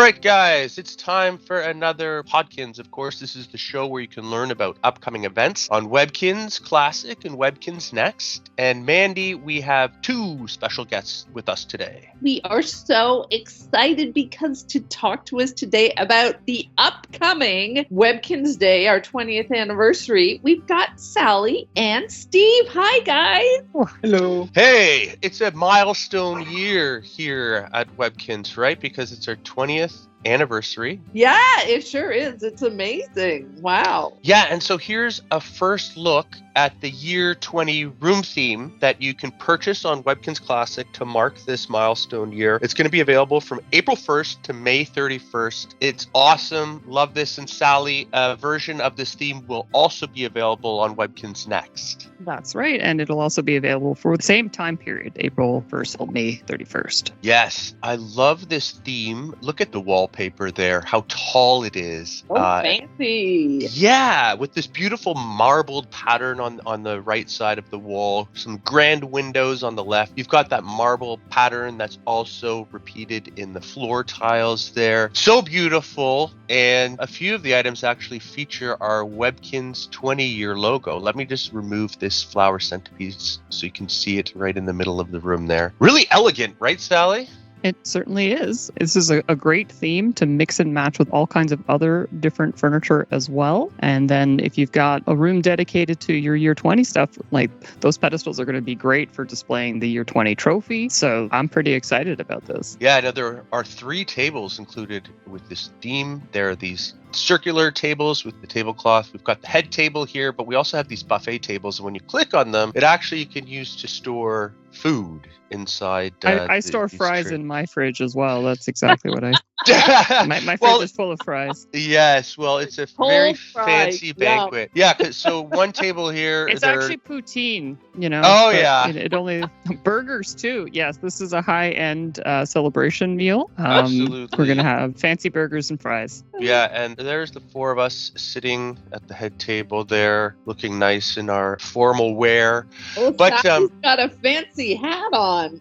All right, guys, it's time for another Podkinz. Of course, this is the show where you can learn about upcoming events on Webkinz Classic and Webkinz Next. And Mandy, we have two special guests with us today. We are so excited because to talk to us today about the upcoming Webkinz Day, our 20th anniversary, we've got Sally and Steve. Hi, guys. Oh, hello. Hey, it's a milestone year here at Webkinz, right? Because it's our 20th anniversary. Yeah, it sure is. It's amazing. Wow. Yeah, and so here's a first look at the year 20 room theme that you can purchase on Webkinz Classic to mark this milestone year. It's going to be available from April 1st to May 31st. It's awesome. Love this. And Sally, a version of this theme will also be available on Webkinz Next. That's right. And it'll also be available for the same time period, April 1st till May 31st. Yes, I love this theme. Look at the wallpaper there, how tall it is. Oh, fancy. Yeah, with this beautiful marbled pattern on the right side of the wall, some grand windows on the left. You've got that marble pattern that's also repeated in the floor tiles there. So beautiful. And a few of the items actually feature our Webkinz 20-year logo. Let me just remove this flower centerpiece so you can see it right in the middle of the room there. Really elegant, right, Sally? It certainly is. This is a great theme to mix and match with all kinds of other different furniture as well. And then if you've got a room dedicated to your year 20 stuff, like those pedestals are going to be great for displaying the year 20 trophy. So I'm pretty excited about this. Yeah, I know there are 3 tables included with this theme. There are these circular tables with the tablecloth. We've got the head table here, but we also have these buffet tables. And when you click on them, it actually you can use to store food inside. I store fries in my fridge as well. That's exactly what I... my fridge is full of fries. Yes, well, it's a very fancy banquet. Yeah, so one table here... It's actually poutine, you know. Oh, yeah. It only... Burgers, too. Yes, this is a high-end celebration meal. Absolutely. We're going to have fancy burgers and fries. Yeah, and there's the 4 of us sitting at the head table there, looking nice in our formal wear. Oh, but Sally's got a fancy hat on.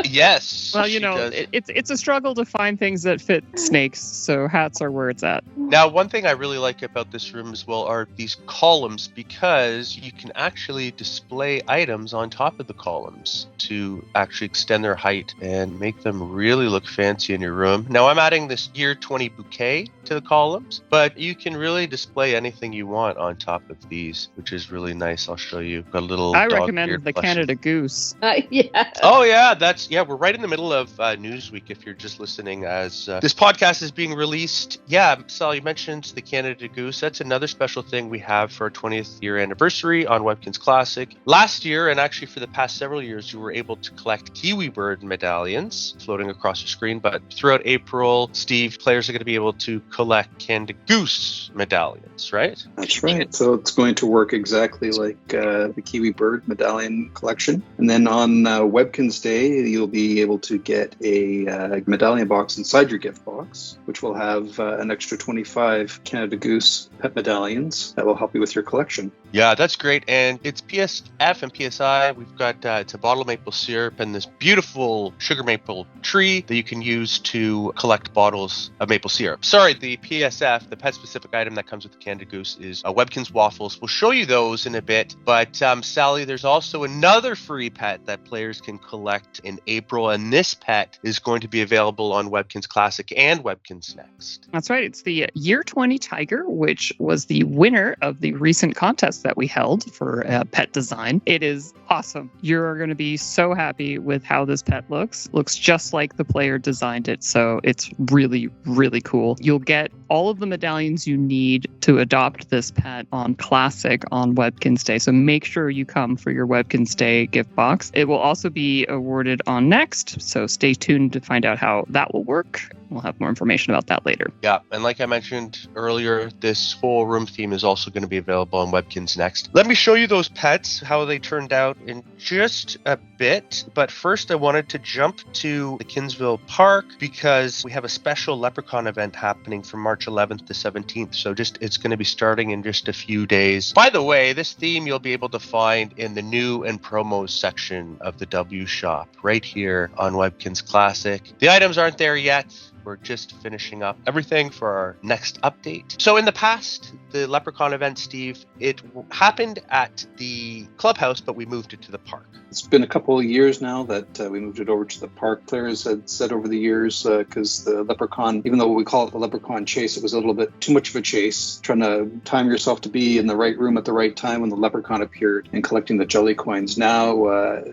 Yes. Well, you know, it's a struggle to find things that fit snakes, so hats are where it's at. Now, one thing I really like about this room as well are these columns, because you can actually display items on top of the columns to actually extend their height and make them really look fancy in your room. Now, I'm adding this year 20 bouquet to the columns, but you can really display anything you want on top of these, which is really nice. I'll show you. Got a little I recommend the Canada Goose. Yeah. Oh, yeah. We're right in the middle of Newsweek if you're just listening as this podcast is being released. Yeah, Sal, you mentioned the Canada Goose. That's another special thing we have for our 20th year anniversary on Webkinz Classic. Last year, and actually for the past several years, you were able to collect Kiwi Bird medallions floating across the screen. But throughout April, Steve, players are going to be able to collect Canada Goose medallions, right? That's right. So it's going to work exactly like the Kiwi Bird medallion collection. And then on Webkinz Day, you'll be able to get a medallion box inside your gift box, which will have an extra 25 Canada Goose pet medallions that will help you with your collection. Yeah, that's great. And it's PSF and PSI. We've got it's a bottle of maple syrup and this beautiful sugar maple tree that you can use to collect bottles of maple syrup. Sorry, the PSF, the pet-specific item that comes with the Canada Goose, is Webkinz waffles. We'll show you those in a bit. But Sally, there's also another free pet that players can collect in April, and this pet is going to be available on Webkinz Classic and Webkinz Next. That's right. It's the year 20 tiger, which was the winner of the recent contest that we held for pet design. It is awesome. You're going to be so happy with how this pet looks. Looks just like the player designed it. So it's really, really cool. You'll get all of the medallions you need to adopt this pet on Classic on Webkinz Day. So make sure you come for your Webkinz Day gift box. It will also be awarded on Next. So stay tuned to find out how that will work. We'll have more information about that later. Yeah, and like I mentioned earlier, this whole room theme is also going to be available on Webkinz Next. Let me show you those pets, how they turned out in just a bit. But first, I wanted to jump to the Kinsville Park because we have a special Leprechaun event happening from March 11th to 17th. So it's going to be starting in just a few days. By the way, this theme you'll be able to find in the new and promos section of the W Shop right here on Webkinz Classic. The items aren't there yet. We're just finishing up everything for our next update. So in the past, the Leprechaun event, Steve, it happened at the clubhouse, but we moved it to the park. It's been a couple of years now that we moved it over to the park. Players had said over the years, because the Leprechaun, even though we call it the Leprechaun chase, it was a little bit too much of a chase, trying to time yourself to be in the right room at the right time when the Leprechaun appeared and collecting the jelly coins. Now,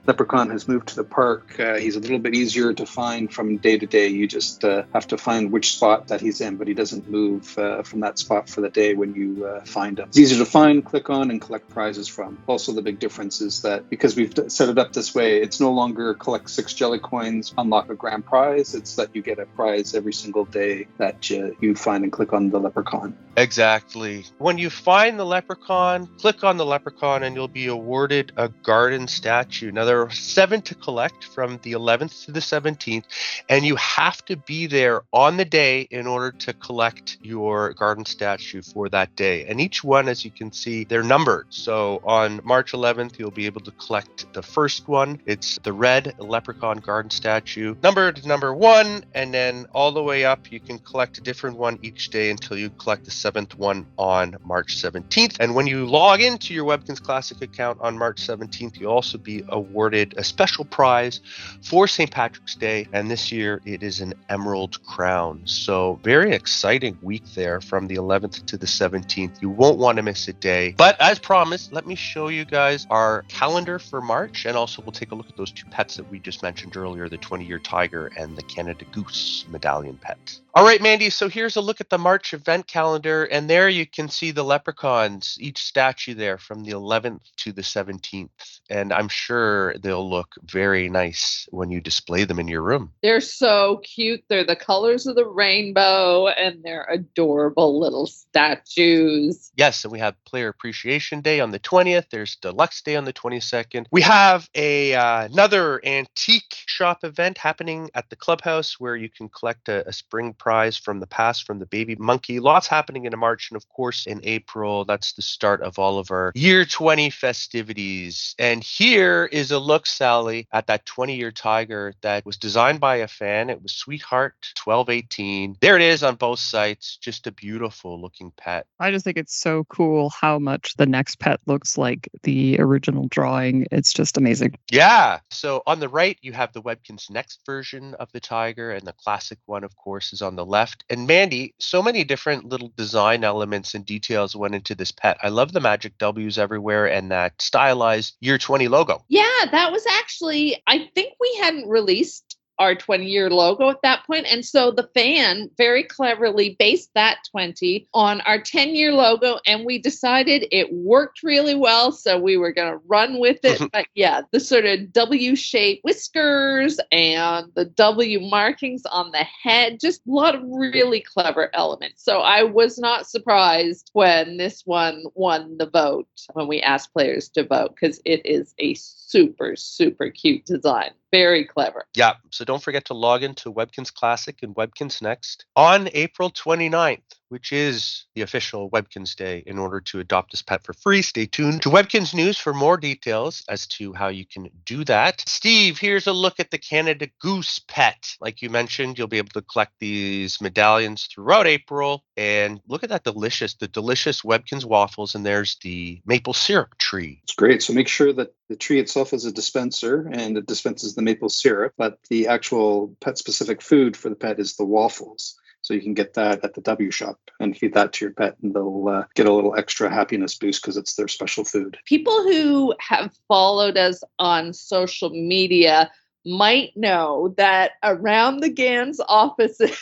Leprechaun has moved to the park. He's a little bit easier to find from day to day. You just have to find which spot that he's in, but he doesn't move from that spot for the day when you find him. It's easier to find, click on, and collect prizes from. Also, the big difference is that because we've set it up this way, it's no longer collect 6 jelly coins, unlock a grand prize. It's that you get a prize every single day that you find and click on the Leprechaun. Exactly. When you find the Leprechaun, click on the Leprechaun and you'll be awarded a garden statue. Now, there are 7 to collect from the 11th to the 17th, and you have to be there on the day in order to collect your garden statue for that day. And each one, as you can see, they're numbered. So on March 11th, you'll be able to collect the first one. It's the red Leprechaun garden statue, numbered number 1, and then all the way up, you can collect a different one each day until you collect the 7th one on March 17th. And when you log into your Webkinz Classic account on March 17th, you'll also be awarded a special prize for St. Patrick's Day. And this year it is an emerald crown. So very exciting week there from the 11th to the 17th. You won't want to miss a day. But as promised, let me show you guys our calendar for March. And also we'll take a look at those 2 pets that we just mentioned earlier, the 20-year tiger and the Canada Goose medallion pet. All right, Mandy, so here's a look at the March event calendar, and there you can see the Leprechauns, each statue there from the 11th to the 17th, and I'm sure they'll look very nice when you display them in your room. They're so cute. They're the colors of the rainbow, and they're adorable little statues. Yes, and we have Player Appreciation Day on the 20th. There's Deluxe Day on the 22nd. We have another antique shop event happening at the clubhouse where you can collect a spring prize from the past from the baby monkey. Lots happening in March, and of course in April, that's the start of all of our year 20 festivities. And here is a look, Sally, at that 20-year tiger that was designed by a fan. It was Sweetheart 1218. There it is on both sites. Just a beautiful looking pet. I just think it's so cool how much the next pet looks like the original drawing. It's just amazing. Yeah. So on the right, you have the Webkinz Next version of the tiger, and the classic one, of course, is on the left. And Mandy, so many different little design elements and details went into this pet. I love the magic W's everywhere and that stylized year 20 logo. Yeah, that was actually, I think we hadn't released our 20-year logo at that point. And so the fan very cleverly based that 20 on our 10-year logo. And we decided it worked really well. So we were going to run with it. But yeah, the sort of W-shaped whiskers and the W markings on the head, just a lot of really clever elements. So I was not surprised when this one won the vote, when we asked players to vote, because it is a super, super cute design. Very clever. Yeah. So don't forget to log into Webkinz Classic and Webkinz Next on April 29th, which is the official Webkinz Day, in order to adopt this pet for free. Stay tuned to Webkinz News for more details as to how you can do that. Steve, here's a look at the Canada Goose pet. Like you mentioned, you'll be able to collect these medallions throughout April. And look at that the delicious Webkinz waffles. And there's the maple syrup tree. It's great. So make sure that the tree itself is a dispenser and it dispenses the maple syrup, but the actual pet-specific food for the pet is the waffles. So you can get that at the W shop and feed that to your pet, and they'll get a little extra happiness boost because it's their special food. People who have followed us on social media might know that around the Gans offices,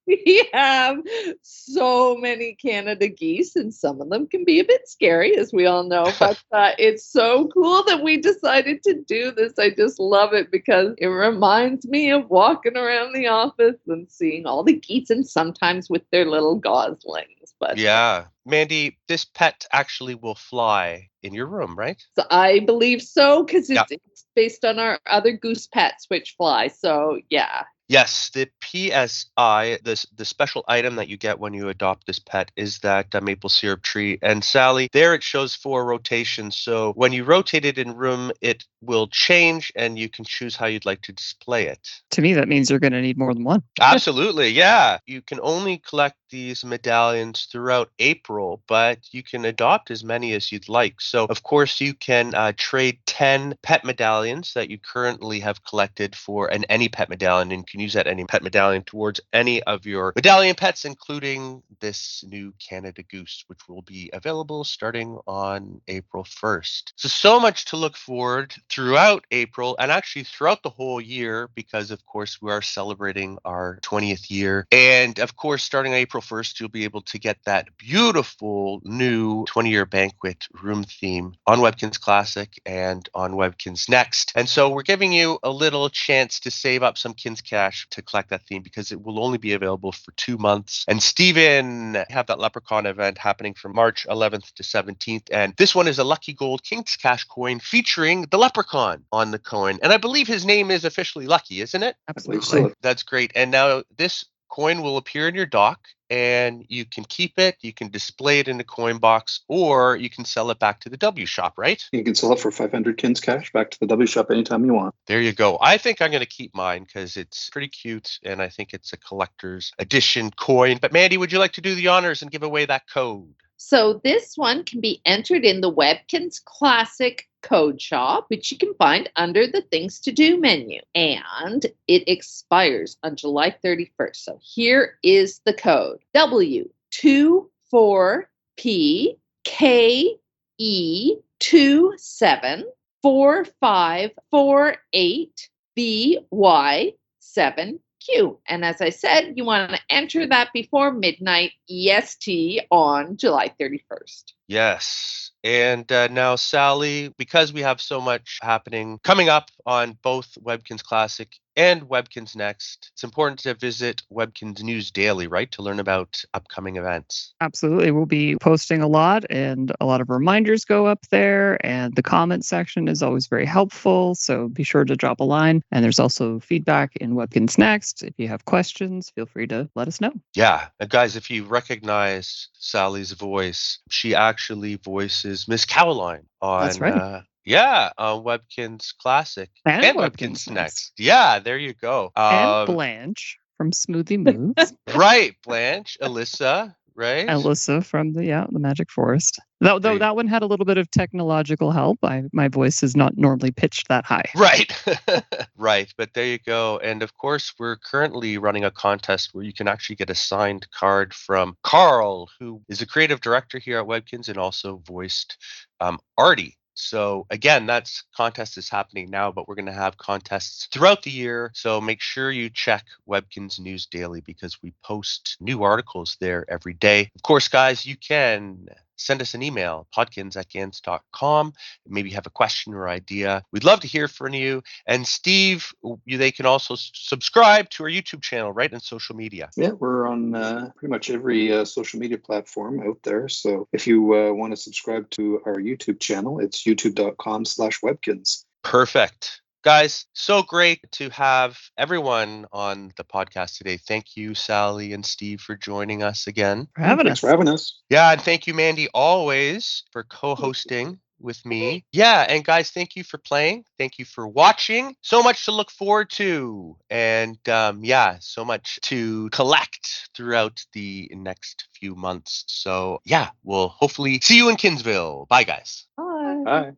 we have so many Canada geese, and some of them can be a bit scary, as we all know, but it's so cool that we decided to do this. I just love it because it reminds me of walking around the office and seeing all the geese, and sometimes with their little goslings. But yeah. Mandy, this pet actually will fly in your room, right? So I believe so, because it's based on our other goose pets which fly. So yeah, Yes, the PSI, the special item that you get when you adopt this pet is that maple syrup tree. And Sally, there it shows 4 rotations. So when you rotate it in room, it will change and you can choose how you'd like to display it. To me, that means you're going to need more than one. Absolutely, yeah. You can only collect these medallions throughout April, but you can adopt as many as you'd like. So, of course, you can trade 10 pet medallions that you currently have collected for any pet medallion, and you can use that any pet medallion towards any of your medallion pets, including this new Canada Goose, which will be available starting on April 1st. So much to look forward throughout April and actually throughout the whole year because, of course, we are celebrating our 20th year. And, of course, starting April 1st, you'll be able to get that beautiful new 20-year banquet room theme on Webkinz Classic and on Webkinz Next. And so we're giving you a little chance to save up some Kinz cash to collect that theme because it will only be available for 2 months. And Steven have that Leprechaun event happening from March 11th to 17th. And this one is a Lucky Gold Kinz Cash coin featuring the Leprechaun on the coin. And I believe his name is officially Lucky, isn't it? Absolutely. That's great. And now this coin will appear in your dock and you can keep it, you can display it in the coin box, or you can sell it back to the W shop, right? You can sell it for 500 Kinz cash back to the W shop anytime you want. There you go. I think I'm going to keep mine because it's pretty cute and I think it's a collector's edition coin. But Mandy, would you like to do the honors and give away that code? So this one can be entered in the Webkinz Classic code shop, which you can find under the Things to Do menu. And it expires on July 31st. So here is the code. W24PKE274548BY7Q. And as I said, you want to enter that before midnight EST on July 31st. Yes. And now, Sally, because we have so much happening coming up on both Webkinz Classic and Webkinz Next, it's important to visit Webkinz News Daily, right, to learn about upcoming events. Absolutely. We'll be posting a lot and a lot of reminders go up there. And the comment section is always very helpful. So be sure to drop a line. And there's also feedback in Webkinz Next. If you have questions, feel free to let us know. Yeah. And guys, if you recognize Sally's voice, she actually voices Miss Caroline on That's right. on Webkinz Classic And Webkinz Webkinz Next. Yeah, there you go. And Blanche from Smoothie Moves. Right, Blanche, Alyssa, right? Alyssa from the Magic Forest. Though that one had a little bit of technological help. My voice is not normally pitched that high. Right. Right. But there you go. And of course, we're currently running a contest where you can actually get a signed card from Carl, who is a creative director here at Webkinz and also voiced Artie. So again, that's contest is happening now, but we're going to have contests throughout the year. So make sure you check Webkinz News Daily because we post new articles there every day. Of course, guys, you can send us an email, podkinz@gans.com. Maybe you have a question or idea. We'd love to hear from you. And Steve, they can also subscribe to our YouTube channel, right, and social media. Yeah, we're on pretty much every social media platform out there. So if you want to subscribe to our YouTube channel, it's youtube.com/Webkinz. Perfect. Guys, so great to have everyone on the podcast today. Thank you, Sally and Steve, for joining us again. Thanks for having us. Yeah, and thank you, Mandy, always for co-hosting with me. Yeah, and guys, thank you for playing. Thank you for watching. So much to look forward to. And so much to collect throughout the next few months. So yeah, we'll hopefully see you in Kinsville. Bye, guys. Bye. Bye.